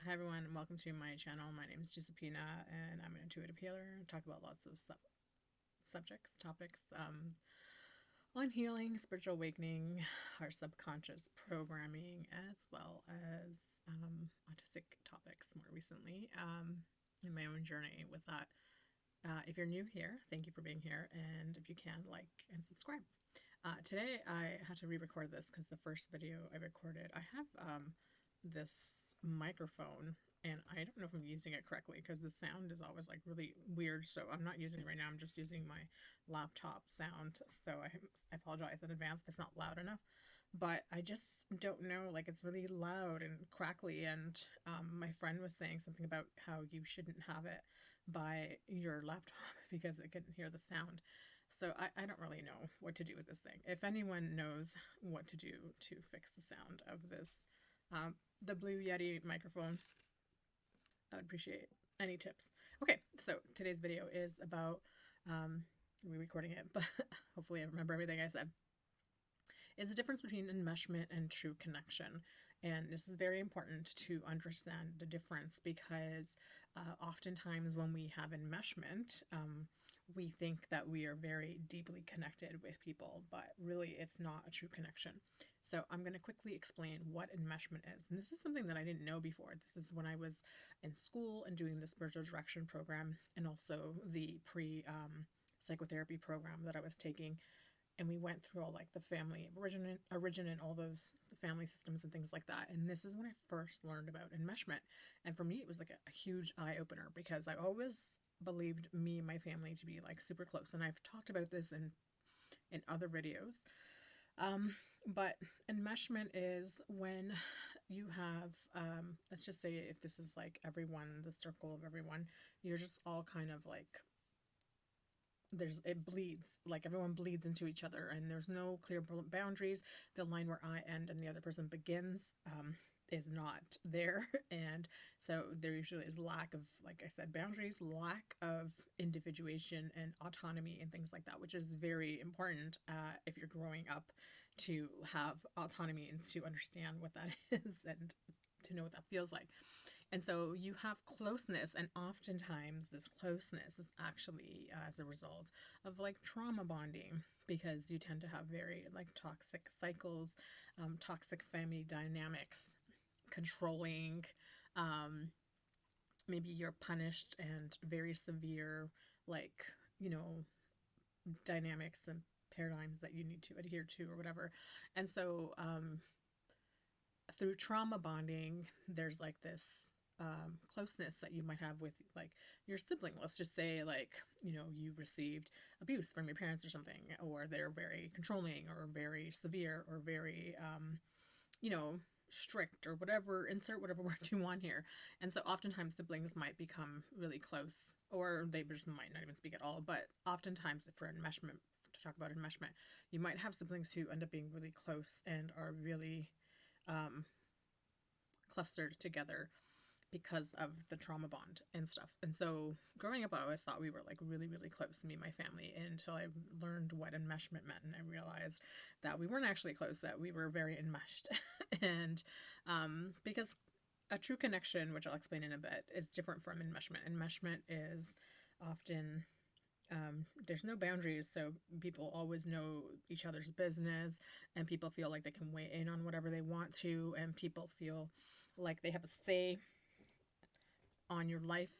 Hi everyone, and welcome to my channel. My name is Giuseppina, and I'm an intuitive healer. I talk about lots of subjects, topics on healing, spiritual awakening, our subconscious programming, as well as autistic topics more recently in my own journey with that. If you're new here, thank you for being here, and if you can, like and subscribe. Today I had to re-record this because the first video I recorded, I have this microphone and I don't know if I'm using it correctly because the sound is always like really weird. So I'm not using it right now. I'm just using my laptop sound. So I apologize in advance if it's not loud enough. But I just don't know. Like it's really loud and crackly. And my friend was saying something about how you shouldn't have it by your laptop because it can hear the sound. So I don't really know what to do with this thing. If anyone knows what to do to fix the sound of this, the Blue Yeti microphone, I would appreciate any tips. Okay, so today's video is about, we're recording it, but hopefully I remember everything I said, is the difference between enmeshment and true connection. And this is very important to understand the difference because oftentimes when we have enmeshment, we think that we are very deeply connected with people, but really it's not a true connection. So I'm going to quickly explain what enmeshment is. And this is something that I didn't know before. This is when I was in school and doing the spiritual direction program and also the psychotherapy program that I was taking, and we went through all like the family origin and all those the family systems and things like that. And this is when I first learned about enmeshment. And for me, it was like a huge eye opener because I always believed me and my family to be like super close. And I've talked about this in other videos. But enmeshment is when you have, let's just say if this is like everyone, the circle of everyone, you're just all kind of like it bleeds, like everyone bleeds into each other and there's no clear boundaries. The line where I end and the other person begins is not there. And so there usually is lack of, like I said, boundaries, lack of individuation and autonomy and things like that, which is very important if you're growing up to have autonomy and to understand what that is and to know what that feels like. And so you have closeness, and oftentimes this closeness is actually as a result of like trauma bonding because you tend to have very like toxic cycles, toxic family dynamics, controlling. Um, Maybe you're punished and very severe, like, you know, dynamics and paradigms that you need to adhere to or whatever. And so through trauma bonding, there's like this closeness that you might have with like your sibling. Let's just say like, you know, you received abuse from your parents or something, or they're very controlling or very severe or very, you know, strict or whatever, insert whatever word you want here. And so oftentimes siblings might become really close or they just might not even speak at all. But oftentimes for enmeshment, to talk about enmeshment, you might have siblings who end up being really close and are really um, clustered together because of the trauma bond and stuff. And so growing up, I always thought we were like really, really close, me and my family, until I learned what enmeshment meant. And I realized that we weren't actually close, that we were very enmeshed. And because a true connection, which I'll explain in a bit, is different from enmeshment. Enmeshment is often there's no boundaries, so people always know each other's business, and people feel like they can weigh in on whatever they want to, and people feel like they have a say on your life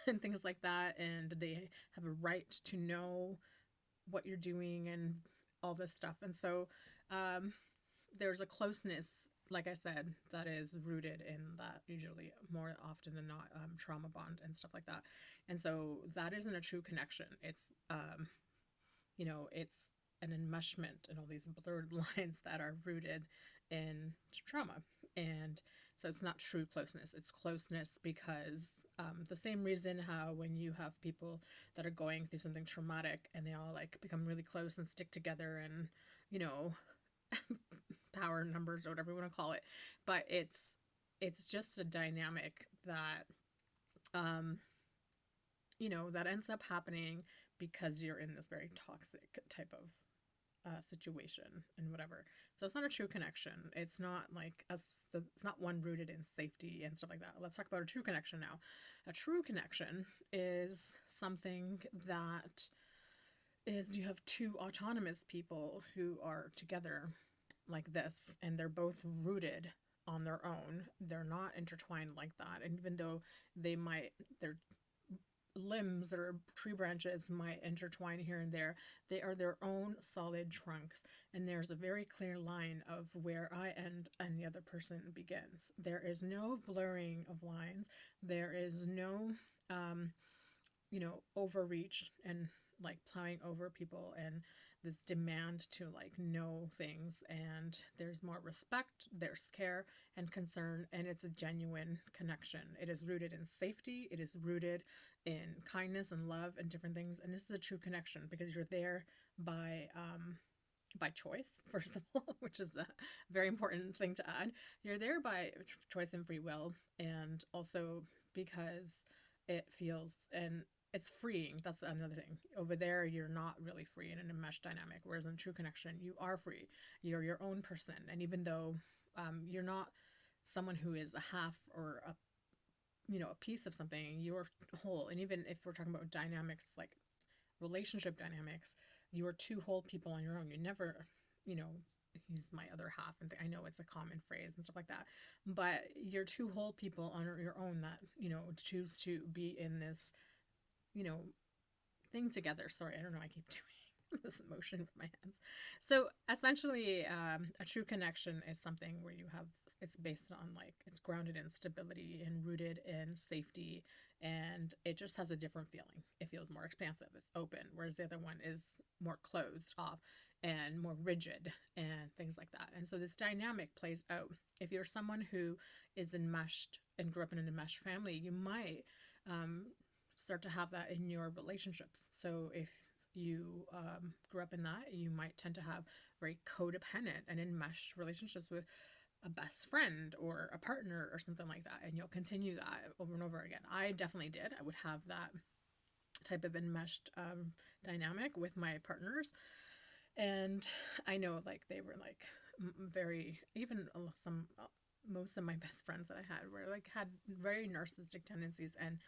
and things like that, and they have a right to know what you're doing and all this stuff. And so there's a closeness, like I said, that is rooted in that, usually more often than not, trauma bond and stuff like that. And so that isn't a true connection. It's you know, it's an enmeshment and all these blurred lines that are rooted in trauma. And so it's not true closeness. It's closeness because the same reason how when you have people that are going through something traumatic and they all like become really close and stick together and, you know, power numbers or whatever you want to call it. But it's just a dynamic that um, you know, that ends up happening because you're in this very toxic type of situation and whatever. So it's not a true connection. It's not like us. It's not one rooted in safety and stuff like that. Let's talk about a true connection now. A true connection is something that is you have two autonomous people who are together like this, and they're both rooted on their own. They're not intertwined like that. And even though they might, their limbs or tree branches might intertwine here and there, they are their own solid trunks. And there's a very clear line of where I end and the other person begins. There is no blurring of lines. There is no, um, overreach and like plowing over people and this demand to like know things. And there's more respect, there's care and concern, and it's a genuine connection. It is rooted in safety, it is rooted in kindness and love and different things. And this is a true connection because you're there by choice, first of all, which is a very important thing to add. You're there by choice and free will, and also because it feels and it's freeing. That's another thing. Over there, you're not really free in an enmeshed dynamic, whereas in true connection, you are free. You're your own person, and even though you're not someone who is a half or a piece of something, you're whole. And even if we're talking about dynamics like relationship dynamics, you are two whole people on your own. You never, you know, he's my other half, and I know it's a common phrase and stuff like that, but you're two whole people on your own that choose to be in this you know thing together. Sorry, I don't know. I keep doing this motion with my hands. So essentially, a true connection is something where it's based on like it's grounded in stability and rooted in safety, and it just has a different feeling. It feels more expansive. It's open, whereas the other one is more closed off and more rigid and things like that. And so this dynamic plays out. If you're someone who is enmeshed and grew up in an enmeshed family, you might um, start to have that in your relationships. So if you grew up in that, you might tend to have very codependent and enmeshed relationships with a best friend or a partner or something like that, and you'll continue that over and over again. I definitely did. I would have that type of enmeshed dynamic with my partners, and I know like they were like very even some most of my best friends that I had were like had very narcissistic tendencies, and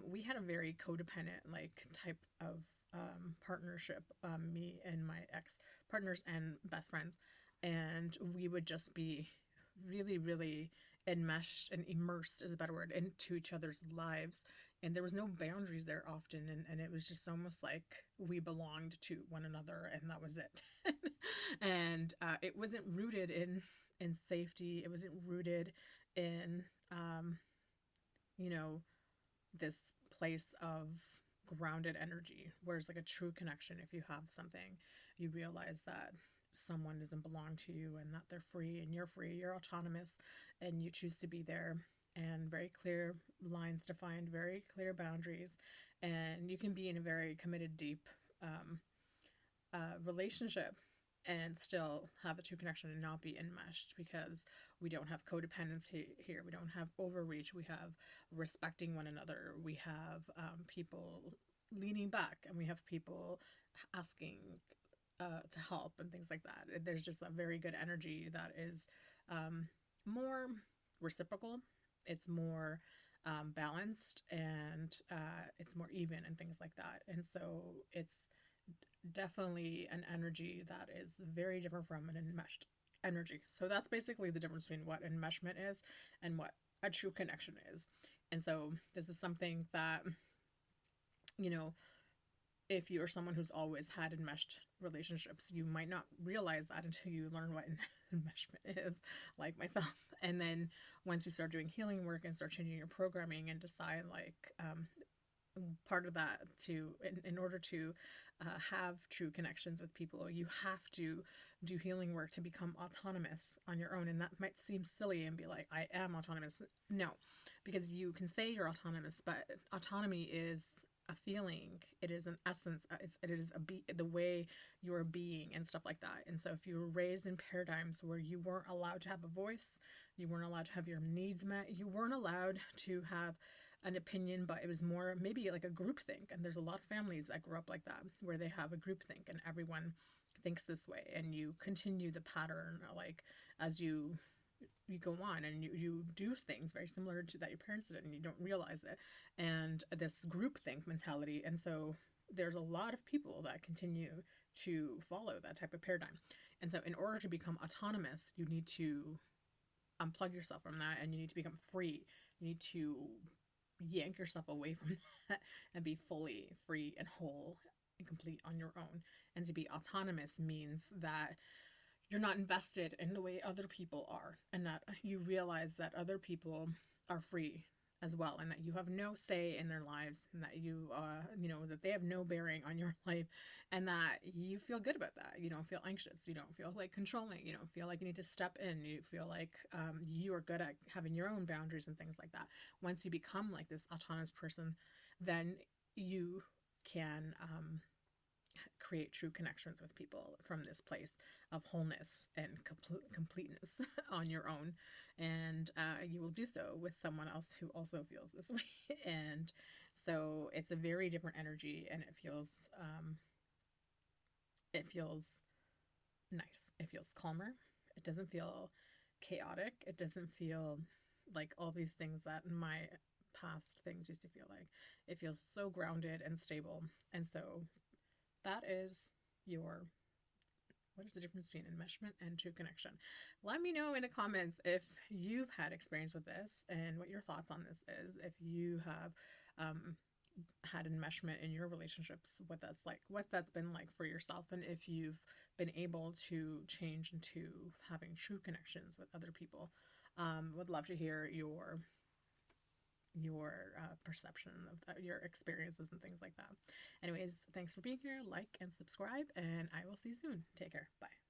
we had a very codependent like type of partnership, me and my ex partners and best friends, and we would just be really, really enmeshed and immersed is a better word into each other's lives, and there was no boundaries there often, and it was just almost like we belonged to one another and that was it. And it wasn't rooted in safety. It wasn't rooted in you know this place of grounded energy. Whereas like a true connection, if you have something, you realize that someone doesn't belong to you and that they're free, you're autonomous, and you choose to be there, and very clear lines defined, very clear boundaries, and you can be in a very committed, deep relationship and still have a true connection and not be enmeshed, because we don't have codependence here. We don't have overreach. We have respecting one another. We have people leaning back, and we have people asking to help and things like that. There's just a very good energy that is more reciprocal. It's more balanced, and it's more even and things like that. And so it's definitely an energy that is very different from an enmeshed energy. So that's basically the difference between what enmeshment is and what a true connection is. And so this is something that, you know, if you're someone who's always had enmeshed relationships, you might not realize that until you learn what enmeshment is, like myself. And then once you start doing healing work and start changing your programming and decide like part of that in order to have true connections with people, you have to do healing work to become autonomous on your own. And that might seem silly and be like, I am autonomous. No, because you can say you're autonomous, but autonomy is a feeling. It is an essence. It is the way you're being and stuff like that. And so if you were raised in paradigms where you weren't allowed to have a voice, you weren't allowed to have your needs met, you weren't allowed to have an opinion, but it was more maybe like a group think. And there's a lot of families that grew up like that, where they have a group think and everyone thinks this way, and you continue the pattern, like as you go on, and you do things very similar to that your parents did, and you don't realize it, and this groupthink mentality. And so there's a lot of people that continue to follow that type of paradigm. And so in order to become autonomous, you need to unplug yourself from that, and you need to become free. You need to yank yourself away from that and be fully free and whole and complete on your own. And to be autonomous means that you're not invested in the way other people are, and that you realize that other people are free as well, and that you have no say in their lives, and that that they have no bearing on your life, and that you feel good about that. You don't feel anxious, you don't feel like controlling, you don't feel like you need to step in, you feel like you are good at having your own boundaries and things like that. Once you become like this autonomous person, then you can create true connections with people from this place of wholeness and completeness on your own. And you will do so with someone else who also feels this way. And so it's a very different energy, and it feels nice. It feels calmer. It doesn't feel chaotic. It doesn't feel like all these things that my past things used to feel like. It feels so grounded and stable. And so that is your what is the difference between enmeshment and true connection? Let me know in the comments if you've had experience with this and what your thoughts on this is. If you have had enmeshment in your relationships, what that's been like for yourself, and if you've been able to change into having true connections with other people. Would love to hear your perception of your experiences and things like that. Anyways, thanks for being here. Like and subscribe, and I will see you soon. Take care. Bye.